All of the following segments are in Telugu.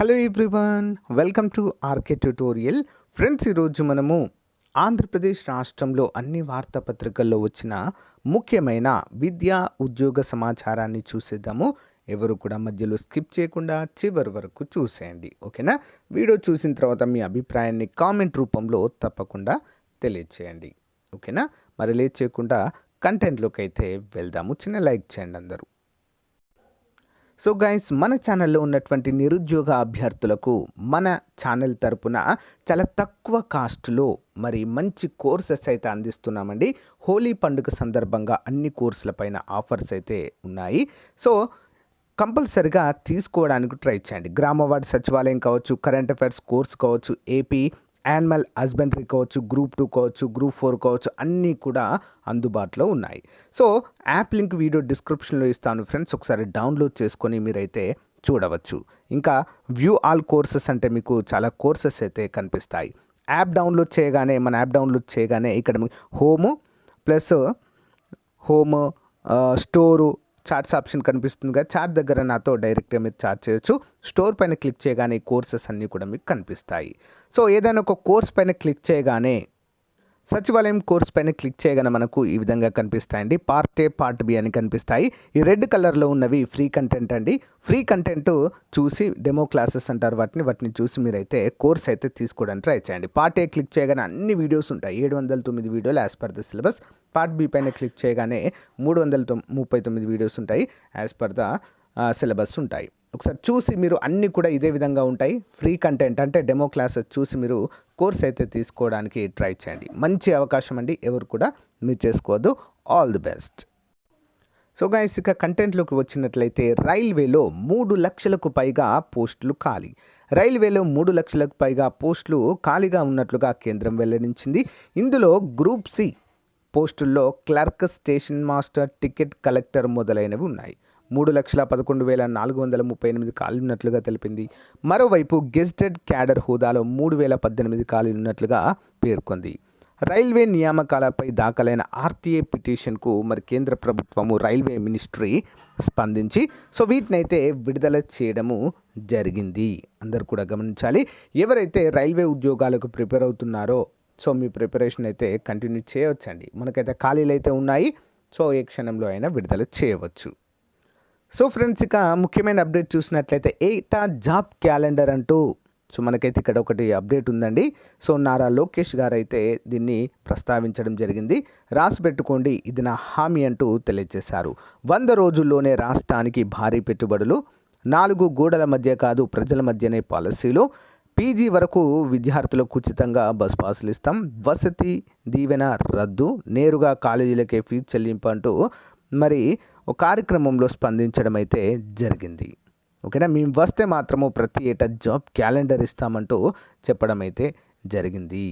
Hello everyone, welcome to RK tutorial. Friends, ఈరోజు మనము ఆంధ్రప్రదేశ్ రాష్ట్రంలో అన్ని వార్తాపత్రికల్లో వచ్చిన ముఖ్యమైన విద్యా ఉద్యోగ సమాచారాన్ని చూసేద్దాము. ఎవరు కూడా మధ్యలో స్కిప్ చేయకుండా చివరి వరకు చూసేయండి, ఓకేనా? వీడియో చూసిన తర్వాత మీ అభిప్రాయాన్ని కామెంట్ రూపంలో తప్పకుండా తెలియచేయండి, ఓకేనా? మరి లేట్ చేయకుండా కంటెంట్లోకి అయితే వెళ్దాము. చిన్న లైక్ చేయండి అందరూ. సో గైస్, మన ఛానల్లో ఉన్నటువంటి నిరుద్యోగ అభ్యర్థులకు మన ఛానల్ తరపున చాలా తక్కువ కాస్ట్లో మరి మంచి కోర్సెస్ అయితే అందిస్తున్నామండి. హోలీ పండుగ సందర్భంగా అన్ని కోర్సులపైన ఆఫర్స్ అయితే ఉన్నాయి. సో కంపల్సరిగా తీసుకోవడానికి ట్రై చేయండి. గ్రామ వార్డు సచివాలయం కావచ్చు, కరెంట్ అఫైర్స్ కోర్స్ కావచ్చు, ఏపీ యానిమల్ హస్బెండరీ కావచ్చు, గ్రూప్ 2 కావచ్చు, గ్రూప్ 4 కావచ్చు, అన్నీ కూడా అందుబాటులో ఉన్నాయి. సో యాప్ లింక్ వీడియో డిస్క్రిప్షన్లో ఇస్తాను ఫ్రెండ్స్, ఒకసారి డౌన్లోడ్ చేసుకొని మీరైతే చూడవచ్చు. ఇంకా వ్యూ ఆల్ కోర్సెస్ అంటే మీకు చాలా కోర్సెస్ అయితే కనిపిస్తాయి. యాప్ డౌన్లోడ్ చేయగానే ఇక్కడ home plus home store charts option కనిపిస్తుంది కదా. చార్ట్ దగ్గర నాతో డైరెక్ట్గా మీరు చార్ట్ చేయొచ్చు. స్టోర్ పైన క్లిక్ చేయగానే కోర్సెస్ అన్నీ కూడా మీకు కనిపిస్తాయి. సో ఏదైనా ఒక కోర్స్ పైన క్లిక్ చేయగానే సచివాలయం కోర్స్ పైన క్లిక్ చేయగానే మనకు ఈ విధంగా కనిపిస్తాయండి. పార్ట్ ఏ, పార్ట్ బి అని కనిపిస్తాయి. ఈ రెడ్ కలర్లో ఉన్నవి ఫ్రీ కంటెంట్ అండి. ఫ్రీ కంటెంట్ చూసి డెమో క్లాసెస్ అంటారు వాటిని చూసి మీరైతే కోర్స్ అయితే తీసుకోవడానికి ట్రై చేయండి. పార్ట్ ఏ క్లిక్ చేయగానే అన్ని వీడియోస్ ఉంటాయి, 709 వీడియోలు as per the syllabus. Part B పైన క్లిక్ చేయగానే 339 వీడియోస్ ఉంటాయి, యాజ్ పర్ ద సిలబస్ ఉంటాయి. ఒకసారి చూసి మీరు అన్నీ కూడా ఇదే విధంగా ఉంటాయి. ఫ్రీ కంటెంట్ అంటే డెమో క్లాసెస్ చూసి మీరు కోర్స్ అయితే తీసుకోవడానికి ట్రై చేయండి. మంచి అవకాశం అండి, ఎవరు కూడా మీరు చేసుకోవద్దు. All the best. So guys, ఇక కంటెంట్లోకి వచ్చినట్లయితే రైల్వేలో 3 లక్షలకు పైగా పోస్టులు ఖాళీ. రైల్వేలో 3 లక్షలకు పైగా పోస్టులు ఖాళీగా ఉన్నట్లుగా కేంద్రం వెల్లడించింది. ఇందులో గ్రూప్ సి పోస్టుల్లో clerk, station master, ticket collector మొదలైనవి ఉన్నాయి. 3,11,438 ఖాళీలు ఉన్నట్లుగా తెలిపింది. మరోవైపు గెజిటెడ్ క్యాడర్ హోదాలో 3,018 ఖాళీలు ఉన్నట్లుగా పేర్కొంది. రైల్వే నియామకాలపై దాఖలైన ఆర్టీఏ పిటిషన్కు మరి కేంద్ర ప్రభుత్వము, రైల్వే మినిస్ట్రీ స్పందించి సో వీటినైతే విడుదల చేయడము జరిగింది. అందరు కూడా గమనించాలి. ఎవరైతే రైల్వే ఉద్యోగాలకు ప్రిపేర్ అవుతున్నారో సో మీ ప్రిపరేషన్ అయితే కంటిన్యూ చేయవచ్చండి. మనకైతే ఖాళీలు అయితే ఉన్నాయి, సో ఏ క్షణంలో అయినా విడుదల చేయవచ్చు. సో ఫ్రెండ్స్, ఇక ముఖ్యమైన అప్డేట్ చూసినట్లయితే ఏటా జాబ్ క్యాలెండర్ అంటూ సో మనకైతే ఇక్కడ ఒకటి అప్డేట్ ఉందండి. సో నారా లోకేష్ గారు అయితే దీన్ని ప్రస్తావించడం జరిగింది. రాసి పెట్టుకోండి, ఇది నా హామీ అంటూ తెలియజేశారు. 100 రోజుల్లోనే రాష్ట్రానికి భారీ పెట్టుబడులు, 4 గోడల మధ్య కాదు ప్రజల మధ్యనే పాలసీలు, పీజీ వరకు విద్యార్థులకు ఉచితంగా బస్ పాసులు ఇస్తాం, వసతి దీవెన రద్దు, నేరుగా కాలేజీలకే ఫీజు చెల్లింపు అంటూ మరి ఒక కార్యక్రమంలో స్పందించడం అయితే జరిగింది, ఓకేనా? మేము వస్తే మాత్రము ప్రతి ఏటా జాబ్ క్యాలెండర్ ఇస్తామంటూ చెప్పడం అయితే జరిగింది.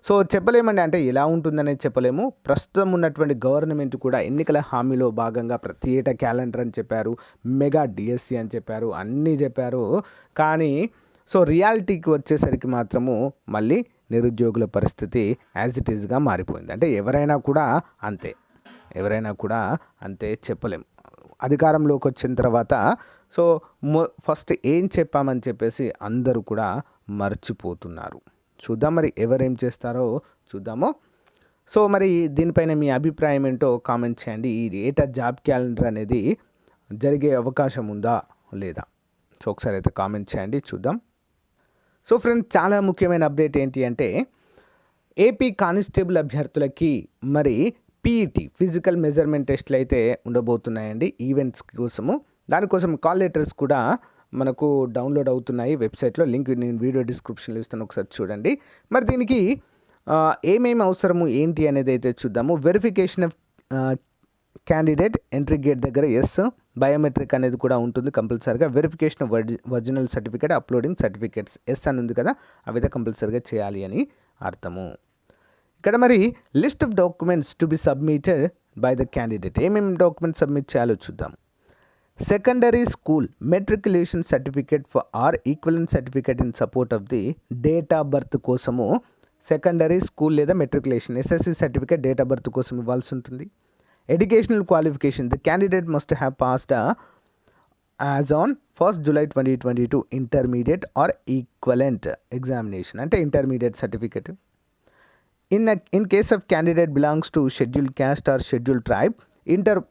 సో చెప్పలేమండి, అంటే ఎలా ఉంటుందనేది చెప్పలేము. ప్రస్తుతం ఉన్నటువంటి గవర్నమెంట్ కూడా ఎన్నికల హామీలో భాగంగా ప్రతి ఏటా క్యాలెండర్ అని చెప్పారు, మెగా డిఎస్సి అని చెప్పారు, అన్నీ చెప్పారు. కానీ సో రియాలిటీకి వచ్చేసరికి మాత్రము మళ్ళీ నిరుద్యోగుల పరిస్థితి యాజ్ ఇట్ ఈజ్గా మారిపోయింది. అంటే ఎవరైనా కూడా అంతే చెప్పలేం. అధికారంలోకి వచ్చిన తర్వాత సో ఫస్ట్ ఏం చెప్పామని చెప్పేసి అందరూ కూడా మర్చిపోతున్నారు. చూద్దాం మరి ఎవరేం చేస్తారో చూద్దాము. సో మరి దీనిపైన మీ అభిప్రాయం ఏంటో కామెంట్ చేయండి. ఈ ఏటా జాబ్ క్యాలెండర్ అనేది జరిగే అవకాశం ఉందా లేదా? సో ఒకసారి అయితే కామెంట్ చేయండి, చూద్దాం. సో ఫ్రెండ్స్, చాలా ముఖ్యమైన అప్డేట్ ఏంటి అంటే ఏపీ కానిస్టేబుల్ అభ్యర్థులకి మరి పీఈటీ ఫిజికల్ మెజర్మెంట్ టెస్ట్లు అయితే ఉండబోతున్నాయండి ఈవెంట్స్ కోసము. దానికోసం కాల్ లెటర్స్ కూడా మనకు డౌన్లోడ్ అవుతున్నాయి వెబ్సైట్లో. లింక్ నేను వీడియో డిస్క్రిప్షన్లో ఇస్తాను, ఒకసారి చూడండి. మరి దీనికి ఏమేమి అవసరము ఏంటి అనేది అయితే చూద్దాము. Verification of candidate entry gate దగ్గర ఎస్, బయోమెట్రిక్ అనేది కూడా ఉంటుంది కంపల్సరీగా. Verification of original certificate, uploading certificates ఎస్ అని ఉంది కదా, అవైతే కంపల్సరీగా చేయాలి అని అర్థము. ఇక్కడ మరి list of documents to be submitted by the candidate, ఏమేమి డాక్యుమెంట్స్ సబ్మిట్ చేయాలో చూద్దాం. Secondary school matriculation certificate for or equivalent certificate in support of the date of birth కోసము సెకండరీ స్కూల్ లేదా matriculation SSC certificate date of birth కోసం ఇవ్వాల్సి ఉంటుంది. Educational qualification, the candidate must have passed as on 1st July 2022 intermediate or equivalent examination అంటే intermediate certificate. In case of candidate belongs to schedule caste or schedule tribe inter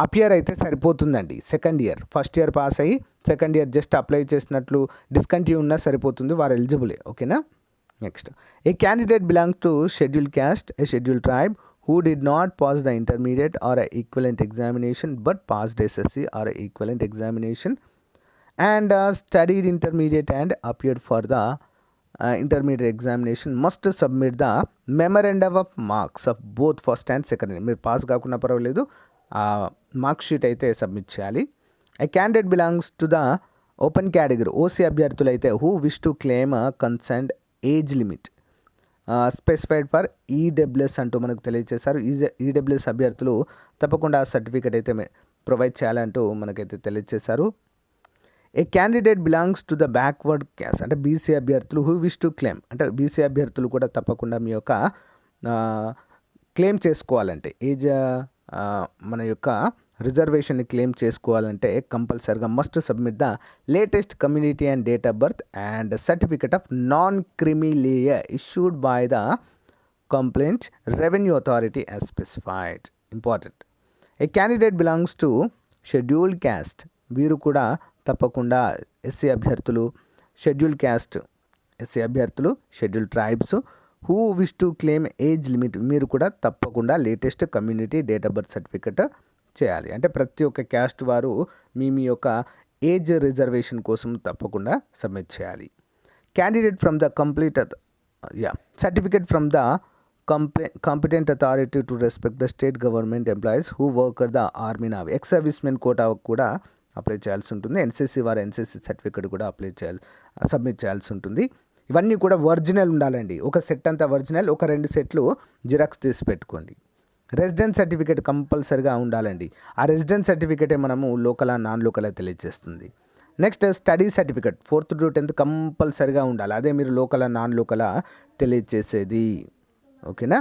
appear అయితే సరిపోతుందండి. Second year, first year pass అయ్యి సెకండ్ ఇయర్ జస్ట్ అప్లై చేసినట్లు డిస్కంటిన్యూ ఉన్నా సరిపోతుంది, వారు ఎలిజిబులే. ఓకేనా. Next, A candidate belongs to schedule caste, A schedule tribe who did not pass the intermediate or a equivalent examination but passed SSC or a equivalent examination and studied intermediate and appeared for the intermediate examination must submit the memorandum of marks of both first and second year. మీరు పాస్ కాకుండా పర్వాలేదు, మార్క్ షీట్ అయితే సబ్మిట్ చేయాలి. A candidate belongs to the open category, OC అభ్యర్థులు అయితే who wish to claim concerned age limit specified for EWS అంటూ మనకు తెలియజేశారు. ఈడబ్ల్యూఎస్ అభ్యర్థులు తప్పకుండా ఆ సర్టిఫికేట్ అయితే ప్రొవైడ్ చేయాలంటూ మనకైతే తెలియజేశారు. A candidate belongs to the backward caste అంటే బీసీ అభ్యర్థులు హూ విష్ టు క్లెయిమ్ అంటే బీసీ అభ్యర్థులు కూడా తప్పకుండా మీ యొక్క క్లెయిమ్ చేసుకోవాలంటే ఏజ్ మన యొక్క రిజర్వేషన్ని క్లెయిమ్ చేసుకోవాలంటే కంపల్సరిగా must submit the latest community and date of birth and certificate of non creamy layer issued by the complaint revenue authority as specified. Important. A candidate belongs to scheduled caste, వీరు కూడా తప్పకుండా ఎస్సీ అభ్యర్థులు, షెడ్యూల్ క్యాస్ట్ ఎస్సీ అభ్యర్థులు, schedule tribes who wish to claim age limit, మీరు కూడా తప్పకుండా latest community date of birth certificate చేయాలి. అంటే ప్రతి ఒక్క క్యాస్ట్ వారు మీ యొక్క ఏజ్ రిజర్వేషన్ కోసం తప్పకుండా సబ్మిట్ చేయాలి. Candidate from the certificate from the competent authority to respect the state government employees who work the army navy, ex service men quota కూడా అప్లై చేయాల్సి ఉంటుంది. ఎన్సీసీ వారు ఎన్సీసీ సర్టిఫికేట్ కూడా సబ్మిట్ చేయాల్సి ఉంటుంది. ఇవన్నీ కూడా ఒరిజినల్ ఉండాలండి. ఒక సెట్ అంతా ఒరిజినల్, ఒక 2 సెట్లు జిరాక్స్ తీసి పెట్టుకోండి. రెసిడెన్స్ సర్టిఫికేట్ కంపల్సరిగా ఉండాలండి. ఆ రెసిడెన్స్ సర్టిఫికేటే మనము లోకలా నాన్ లోకలా తెలియజేస్తుంది. Next, study certificate 4th to 10th కంపల్సరిగా ఉండాలి. అదే మీరు లోకలా నాన్ లోకలా తెలియజేసేది. ఓకేనా.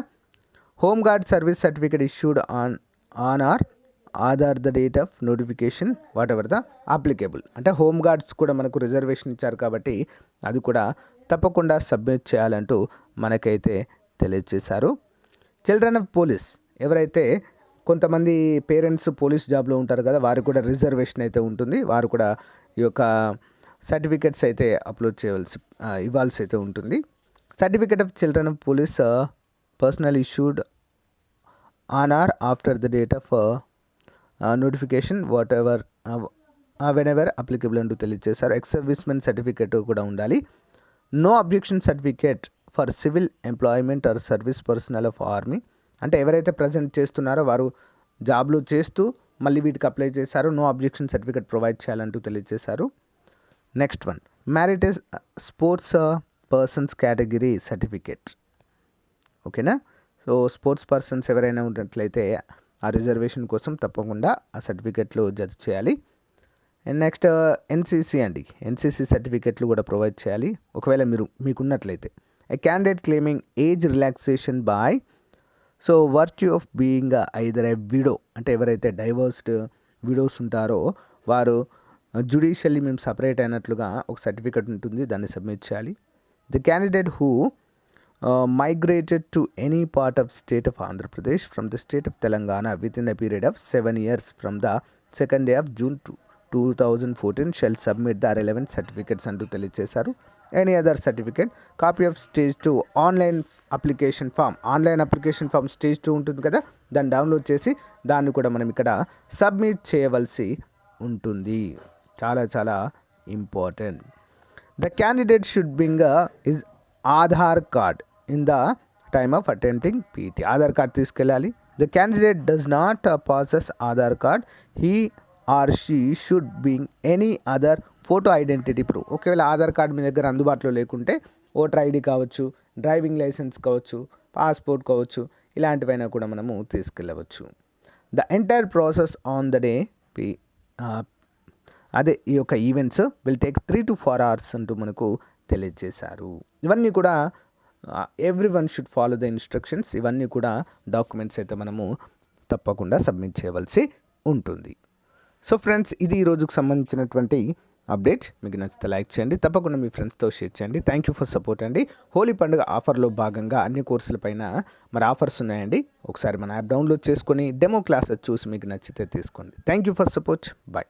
Home guard service certificate issued on or after the date of notification whatever the applicable. అంటే హోమ్ గార్డ్స్ కూడా మనకు రిజర్వేషన్ ఇచ్చారు కాబట్టి అది కూడా తప్పకుండా సబ్మిట్ చేయాలంటూ మనకైతే తెలియజేశారు. చిల్డ్రన్ ఆఫ్ పోలీస్, ఎవరైతే కొంతమంది పేరెంట్స్ పోలీస్ జాబ్లో ఉంటారు కదా, వారికి కూడా రిజర్వేషన్ అయితే ఉంటుంది. వారు కూడా ఈ యొక్క సర్టిఫికెట్స్ అయితే అప్లోడ్ ఇవ్వాల్సి అయితే ఉంటుంది. Certificate of children of police personnel issued on or after the date of notification whatever whenever applicable అంటూ తెలియజేశారు. ఎక్స్ సర్వీస్ మెన్ సర్టిఫికేట్ కూడా ఉండాలి. No objection certificate for civil employment or service personnel of army, అంటే ఎవరైతే ప్రజెంట్ చేస్తున్నారో వారు జాబ్లు చేస్తూ మళ్ళీ వీటికి అప్లై చేశారు, నో అబ్జెక్షన్ సర్టిఫికేట్ ప్రొవైడ్ చేయాలంటూ తెలియజేశారు. Next one, meritorious sports persons category certificate. ఓకేనా. సో స్పోర్ట్స్ పర్సన్స్ ఎవరైనా ఉన్నట్లయితే ఆ రిజర్వేషన్ కోసం తప్పకుండా ఆ సర్టిఫికేట్లు జత చేయాలి. అండ్ నెక్స్ట్ ఎన్సీసీ అండి, ఎన్సీసీ సర్టిఫికేట్లు కూడా ప్రొవైడ్ చేయాలి ఒకవేళ మీకున్నట్లయితే. A candidate claiming age relaxation by so virtue of being either a widow, అంటే ఎవరైతే డైవర్స్డ్ విడోస్ ఉంటారో వారు జ్యుడిషియల్లీ మేము సపరేట్ అయినట్లుగా ఒక సర్టిఫికేట్ ఉంటుంది, దాన్ని సబ్మిట్ చేయాలి. The candidate who migrated to any part of state of Andhra Pradesh from the state of Telangana within a period of 7 years from the 2nd day of June 2014 shall submit the relevant certificates అంటూ తెలియజేశారు. Any other certificate, copy of stage 2 online application form stage 2 ఉంటుంది కదా, దాన్ని డౌన్లోడ్ చేసి దాన్ని కూడా మనం ఇక్కడ సబ్మిట్ చేయవలసి ఉంటుంది. చాలా చాలా important. The candidate should bring his Aadhaar card in the time of attempting PT, Aadhaar card తీసుకెళ్ళాలి. The candidate does not possess Aadhaar card, he or she should bring any other photo identity proof. ఒకవేళ ఆధార్ కార్డ్ మీ దగ్గర అందుబాటులో లేకుంటే ఓటర్ ఐడి కావచ్చు, డ్రైవింగ్ లైసెన్స్ కావచ్చు, పాస్పోర్ట్ కావచ్చు, ఇలాంటివైనా కూడా మనము తీసుకెళ్ళవచ్చు. The entire process on the day అదే ఈ యొక్క events will take 3 to 4 hours అంటూ మనకు తెలియజేశారు. ఇవన్నీ కూడా everyone should follow the instructions. ఇవన్నీ కూడా డాక్యుమెంట్స్ అయితే మనము తప్పకుండా సబ్మిట్ చేయవలసి ఉంటుంది. సో ఫ్రెండ్స్, ఇది ఈ రోజుకు సంబంధించినటువంటి అప్డేట్. మీకు నచ్చితే లైక్ చేయండి, తప్పకుండా మీ ఫ్రెండ్స్తో షేర్ చేయండి. థ్యాంక్ యూ ఫర్ సపోర్ట్ అండి. హోలీ పండుగ ఆఫర్లో భాగంగా అన్ని కోర్సుల పైన మరి ఆఫర్స్ ఉన్నాయండి. ఒకసారి మన యాప్ డౌన్లోడ్ చేసుకొని డెమో క్లాసెస్ చూసి మీకు నచ్చితే తీసుకోండి. Thank you for support. Bye.